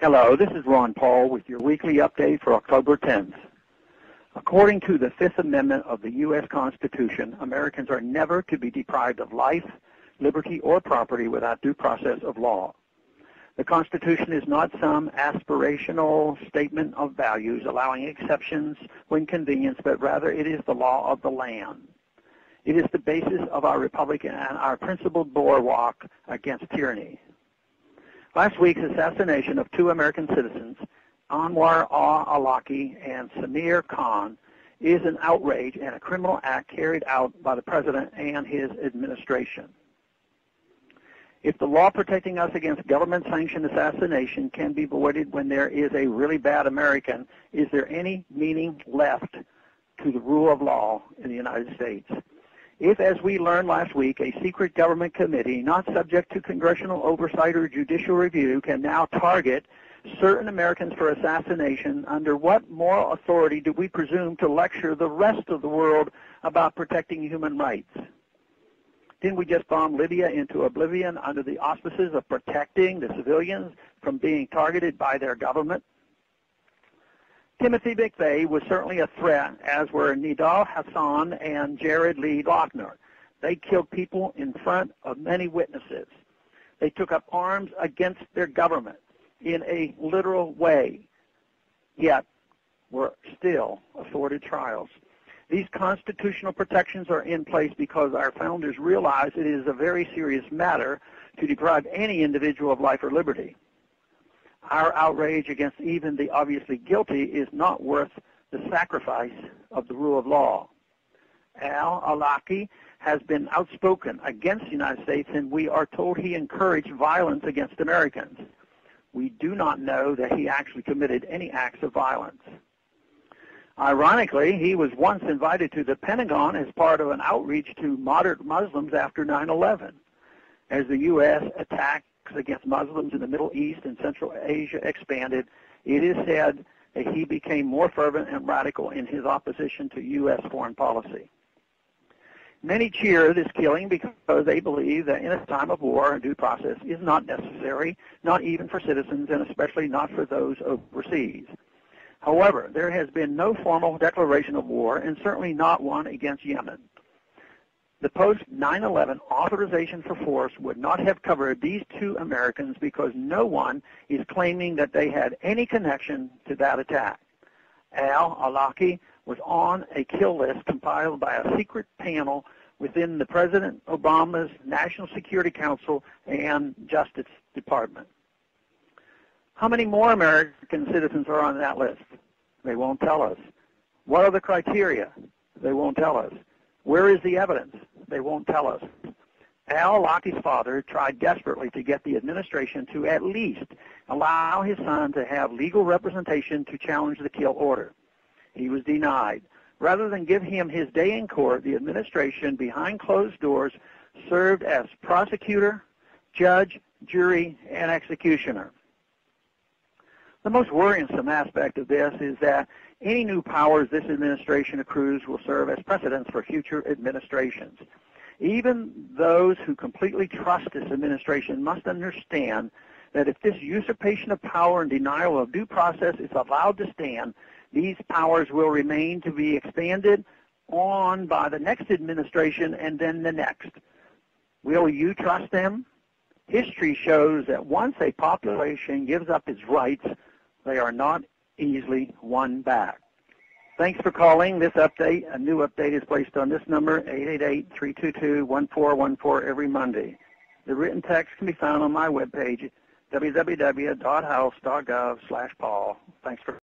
Hello, this is Ron Paul with your weekly update for October 10th. According to the Fifth Amendment of the U.S. Constitution, Americans are never to be deprived of life, liberty, or property without due process of law. The Constitution is not some aspirational statement of values allowing exceptions when convenient, but rather it is the law of the land. It is the basis of our republic and our principled bulwark against tyranny. Last week's assassination of two American citizens, Anwar al-Awlaki and Samir Khan, is an outrage and a criminal act carried out by the President and his administration. If the law protecting us against government-sanctioned assassination can be avoided when there is a really bad American, is there any meaning left to the rule of law in the United States? If, as we learned last week, a secret government committee not subject to congressional oversight or judicial review can now target certain Americans for assassination, under what moral authority do we presume to lecture the rest of the world about protecting human rights? Didn't we just bomb Libya into oblivion under the auspices of protecting the civilians from being targeted by their government? Timothy McVeigh was certainly a threat, as were Nidal Hassan and Jared Lee Lochner. They killed people in front of many witnesses. They took up arms against their government in a literal way, yet were still afforded trials. These constitutional protections are in place because our founders realized it is a very serious matter to deprive any individual of life or liberty. Our outrage against even the obviously guilty is not worth the sacrifice of the rule of law. Al-Awlaki has been outspoken against the United States, and we are told he encouraged violence against Americans. We do not know that he actually committed any acts of violence. Ironically, he was once invited to the Pentagon as part of an outreach to moderate Muslims after 9/11. As the U.S. attacks against Muslims in the Middle East and Central Asia expanded, it is said that he became more fervent and radical in his opposition to U.S. foreign policy. Many cheer this killing because they believe that in a time of war, due process is not necessary, not even for citizens, and especially not for those overseas. However, there has been no formal declaration of war, and certainly not one against Yemen. The post-9/11 authorization for force would not have covered these two Americans because no one is claiming that they had any connection to that attack. Al-Awlaki was on a kill list compiled by a secret panel within the President Obama's National Security Council and Justice Department. How many more American citizens are on that list? They won't tell us. What are the criteria? They won't tell us. Where is the evidence? They won't tell us. Al-Awlaki's father tried desperately to get the administration to at least allow his son to have legal representation to challenge the kill order. He was denied. Rather than give him his day in court, the administration, behind closed doors, served as prosecutor, judge, jury, and executioner. The most worrisome aspect of this is that any new powers this administration accrues will serve as precedents for future administrations. Even those who completely trust this administration must understand that if this usurpation of power and denial of due process is allowed to stand, these powers will remain to be expanded on by the next administration and then the next. Will you trust them? History shows that once a population gives up its rights, they are not easily won back. Thanks for calling this update. A new update is placed on this number, 888-322-1414, every Monday. The written text can be found on my webpage, www.house.gov/Paul. Thanks for